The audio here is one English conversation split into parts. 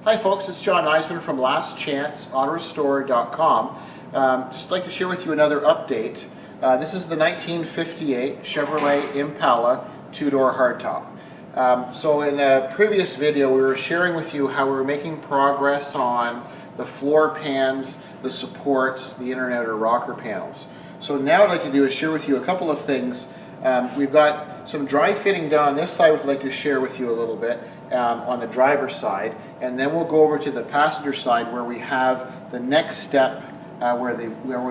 Hi folks, it's John Nizman from lastchanceautorestore.com. Just like to share with you another update. This is the 1958 Chevrolet Impala two-door hardtop. So in a previous video we were sharing with you how we were making progress on the floor pans, the supports, the internet or rocker panels. So now what I'd like to do is share with you a couple of things. We've got some dry fitting done on this side, which I'd like to share with you a little bit on the driver's side, and then we'll go over to the passenger side where we have the next step where we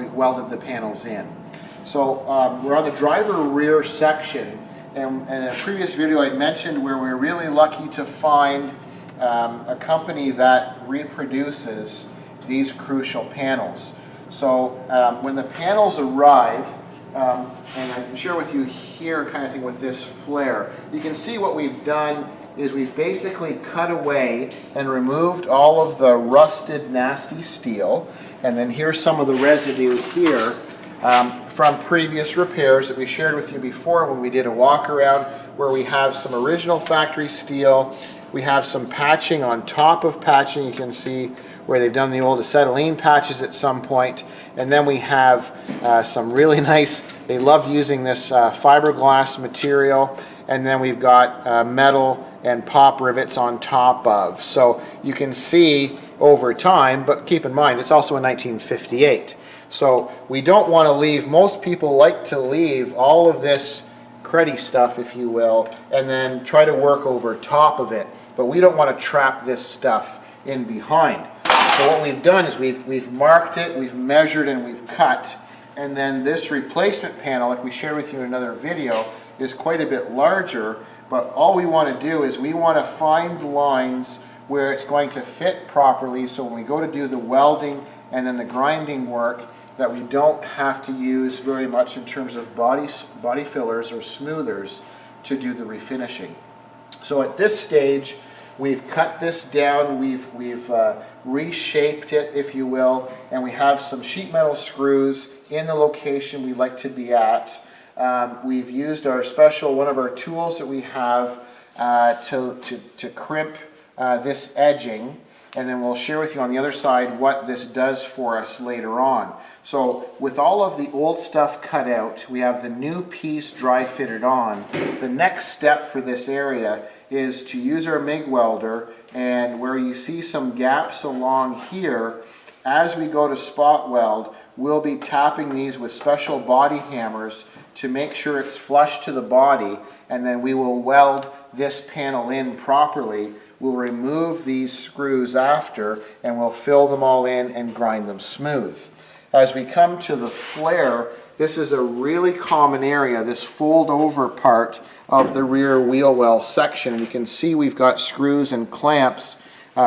welded the panels in. So we're on the driver rear section, and in a previous video I mentioned where we're really lucky to find a company that reproduces these crucial panels. So when the panels arrive, and I can share with you here kind of thing with this flare, you can see what we've done is we've basically cut away and removed all of the rusted nasty steel, and then here's some of the residue here from previous repairs that we shared with you before when we did a walk around, where we have some original factory steel, we have some patching on top of patching, you can see where they've done the old acetylene patches at some point, and then we have some really nice, they love using this fiberglass material, and then we've got metal and pop rivets on top of. So you can see over time, but keep in mind it's also in 1958. So we don't want to leave, most people like to leave all of this cruddy stuff, if you will, and then try to work over top of it. But we don't want to trap this stuff in behind. So what we've done is we've marked it, we've measured, and we've cut. And then this replacement panel, like we shared with you in another video, is quite a bit larger. But all we want to do is we want to find lines where it's going to fit properly, so when we go to do the welding and then the grinding work, that we don't have to use very much in terms of body fillers or smoothers to do the refinishing. So at this stage, we've cut this down, we've reshaped it, if you will, and we have some sheet metal screws in the location we like to be at. We've used our special, one of our tools that we have to crimp this edging, and then we'll share with you on the other side what this does for us later on. So with all of the old stuff cut out, we have the new piece dry fitted on. The next step for this area is to use our MIG welder, and where you see some gaps along here, as we go to spot weld, we'll be tapping these with special body hammers to make sure it's flush to the body, and then we will weld this panel in properly. We'll remove these screws after, and we'll fill them all in and grind them smooth. As we come to the flare, this is a really common area, this fold over part of the rear wheel well section. You can see we've got screws and clamps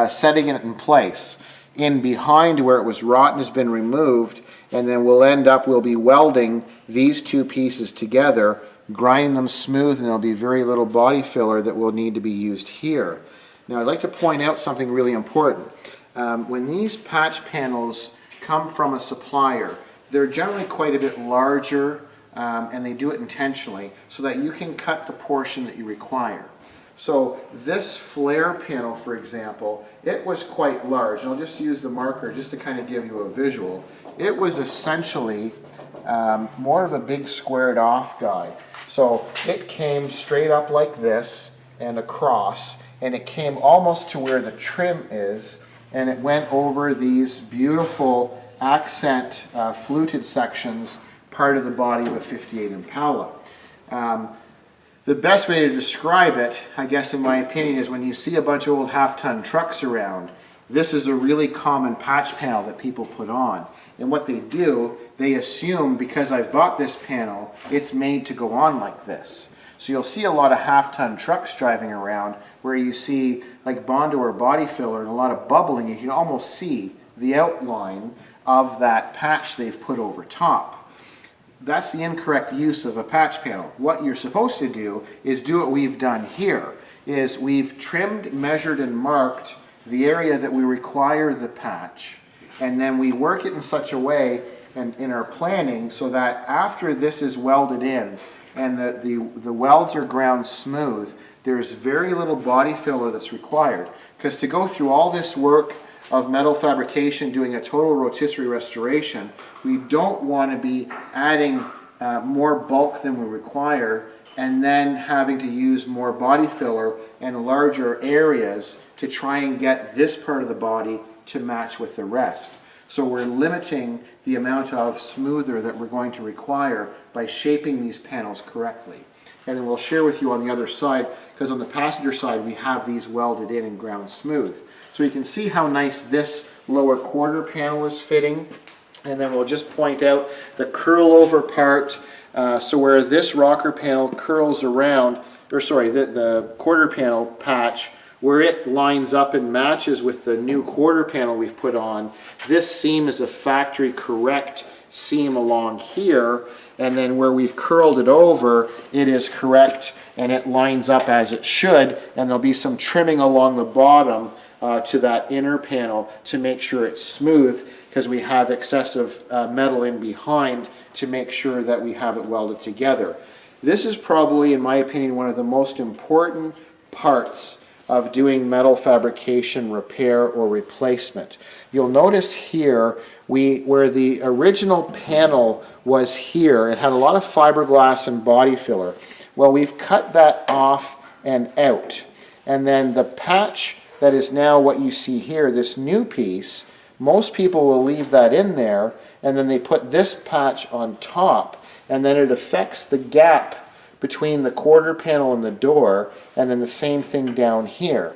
setting it in place. In behind where it was rotten has been removed, and then we'll be welding these two pieces together, grind them smooth, and there'll be very little body filler that will need to be used here. Now I'd like to point out something really important. When these patch panels come from a supplier, they're generally quite a bit larger, and they do it intentionally so that you can cut the portion that you require. So this flare panel, for example, it was quite large. And I'll just use the marker just to kind of give you a visual. It was essentially more of a big squared off guy. So it came straight up like this and across, and it came almost to where the trim is, and it went over these beautiful accent fluted sections, part of the body of a 58 Impala. The best way to describe it, I guess in my opinion, is when you see a bunch of old half-ton trucks around, this is a really common patch panel that people put on. And what they do, they assume because I've bought this panel, it's made to go on like this. So you'll see a lot of half-ton trucks driving around where you see like Bondo or body filler and a lot of bubbling. You can almost see the outline of that patch they've put over top. That's the incorrect use of a patch panel. What you're supposed to do is do what we've done here, is we've trimmed, measured, and marked the area that we require the patch, and then we work it in such a way and in our planning so that after this is welded in and the welds are ground smooth, there's very little body filler that's required. Because to go through all this work of metal fabrication, doing a total rotisserie restoration, we don't want to be adding more bulk than we require and then having to use more body filler in larger areas to try and get this part of the body to match with the rest. So we're limiting the amount of smoother that we're going to require by shaping these panels correctly. And then we'll share with you on the other side, because on the passenger side we have these welded in and ground smooth. So you can see how nice this lower quarter panel is fitting. And then we'll just point out the curl over part, so where this rocker panel curls around, or sorry, the quarter panel patch, where it lines up and matches with the new quarter panel we've put on, this seam is a factory correct seam along here, and then where we've curled it over, it is correct and it lines up as it should, and there'll be some trimming along the bottom to that inner panel to make sure it's smooth, because we have excessive metal in behind to make sure that we have it welded together. This is probably, in my opinion, one of the most important parts of doing metal fabrication repair or replacement. You'll notice here, where the original panel was here, it had a lot of fiberglass and body filler. Well, we've cut that off and out. And then the patch that is now what you see here, this new piece, most people will leave that in there, and then they put this patch on top, and then it affects the gap between the quarter panel and the door, and then the same thing down here.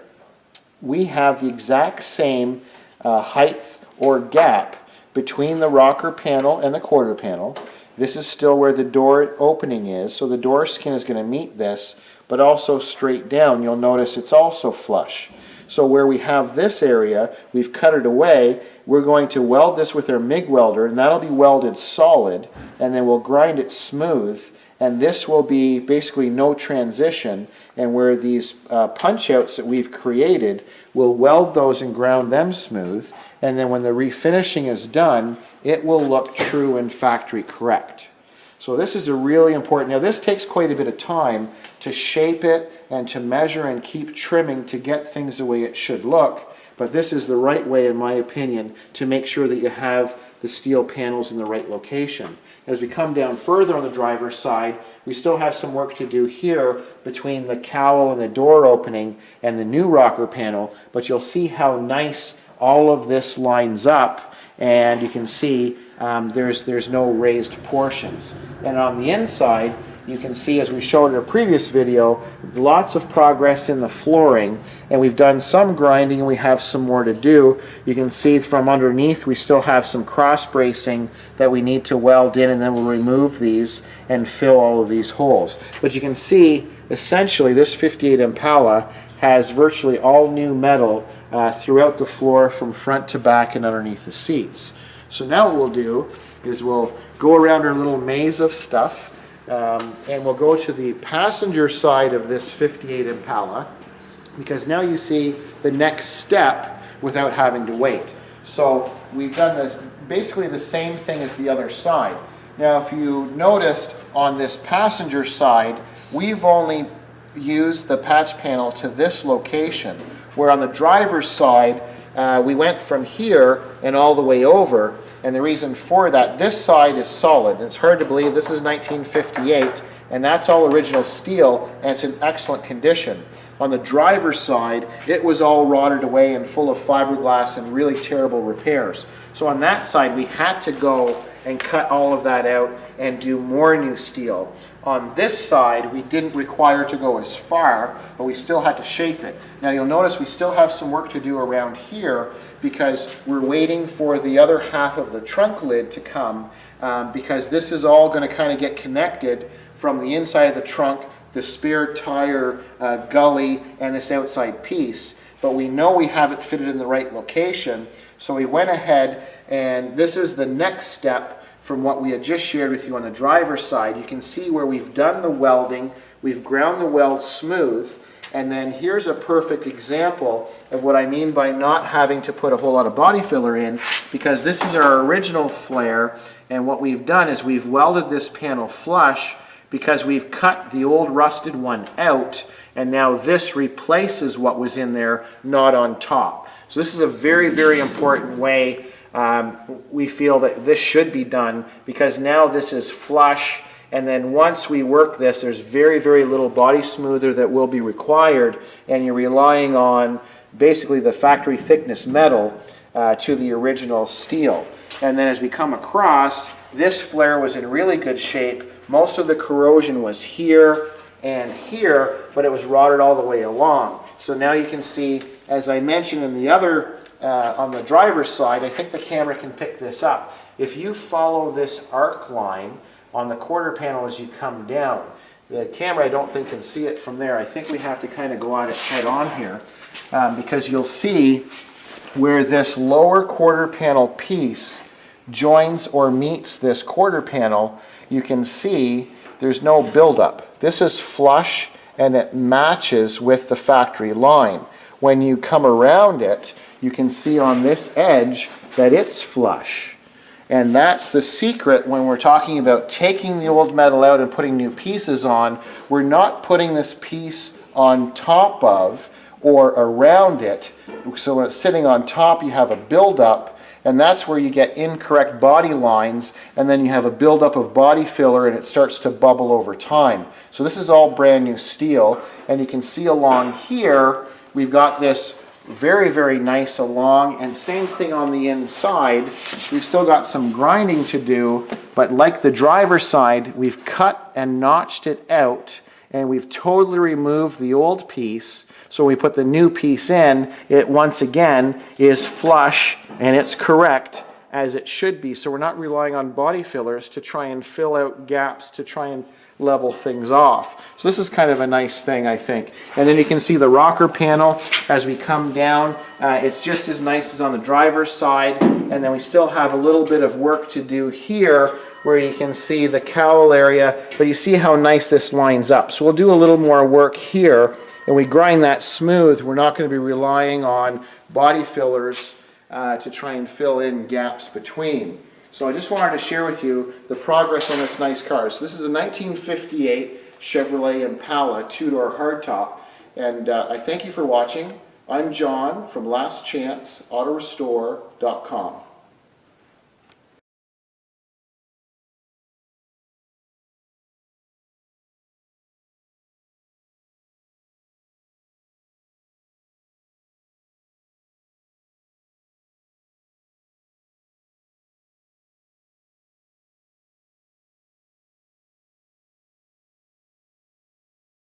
We have the exact same height or gap between the rocker panel and the quarter panel. This is still where the door opening is, so the door skin is going to meet this, but also straight down. You'll notice it's also flush. So where we have this area, we've cut it away. We're going to weld this with our MIG welder, and that'll be welded solid, and then we'll grind it smooth, and this will be basically no transition, and where these punch outs that we've created, we'll weld those and ground them smooth, and then when the refinishing is done, it will look true and factory correct. So this is a really important, now this takes quite a bit of time to shape it and to measure and keep trimming to get things the way it should look, but this is the right way, in my opinion, to make sure that you have the steel panels in the right location. As we come down further on the driver's side, we still have some work to do here between the cowl and the door opening and the new rocker panel, but you'll see how nice all of this lines up, and you can see there's no raised portions. And on the inside, you can see, as we showed in a previous video, lots of progress in the flooring, and we've done some grinding and we have some more to do. You can see from underneath we still have some cross bracing that we need to weld in, and then we'll remove these and fill all of these holes. But you can see essentially this 58 Impala has virtually all new metal throughout the floor from front to back and underneath the seats. So now what we'll do is we'll go around our little maze of stuff, and we'll go to the passenger side of this 58 Impala, because now you see the next step without having to wait. So we've done this basically the same thing as the other side. Now if you noticed on this passenger side, we've only used the patch panel to this location, where on the driver's side we went from here and all the way over. And the reason for that, this side is solid. It's hard to believe this is 1958, and that's all original steel, and it's in excellent condition. On the driver's side, it was all rotted away and full of fiberglass and really terrible repairs. So on that side, we had to go and cut all of that out and do more new steel. On this side, we didn't require to go as far, but we still had to shape it. Now you'll notice we still have some work to do around here, because we're waiting for the other half of the trunk lid to come, because this is all going to kind of get connected from the inside of the trunk, the spare tire gully, and this outside piece. But we know we have it fitted in the right location, so we went ahead, and this is the next step from what we had just shared with you on the driver's side. You can see where we've done the welding, we've ground the weld smooth, and then here's a perfect example of what I mean by not having to put a whole lot of body filler in, because this is our original flare, and what we've done is we've welded this panel flush because we've cut the old rusted one out, and now this replaces what was in there, not on top. So this is a very, very important way we feel that this should be done, because now this is flush, and then once we work this, there's very, very little body smoother that will be required, and you're relying on basically the factory thickness metal to the original steel. And then as we come across, this flare was in really good shape. Most of the corrosion was here and here, but it was rotted all the way along. So now you can see, as I mentioned in the other, on the driver's side, I think the camera can pick this up. If you follow this arc line on the quarter panel as you come down, the camera I don't think can see it from there. I think we have to kind of go at it head on here, because you'll see where this lower quarter panel piece joins or meets this quarter panel, you can see there's no buildup. This is flush and it matches with the factory line. When you come around it, you can see on this edge that it's flush. And that's the secret when we're talking about taking the old metal out and putting new pieces on. We're not putting this piece on top of or around it. So when it's sitting on top, you have a buildup, and that's where you get incorrect body lines, and then you have a buildup of body filler, and it starts to bubble over time. So this is all brand new steel, and you can see along here, we've got this very, very nice along, and same thing on the inside. We've still got some grinding to do, but like the driver's side, we've cut and notched it out, and we've totally removed the old piece. So we put the new piece in, it once again is flush and it's correct as it should be. So we're not relying on body fillers to try and fill out gaps to try and level things off. So this is kind of a nice thing, I think. And then you can see the rocker panel as we come down. It's just as nice as on the driver's side. And then we still have a little bit of work to do here where you can see the cowl area, but you see how nice this lines up. So we'll do a little more work here, and we grind that smooth. We're not going to be relying on body fillers to try and fill in gaps between. So I just wanted to share with you the progress on this nice car. So this is a 1958 Chevrolet Impala two-door hardtop, and I thank you for watching. I'm John from lastchanceautorestore.com.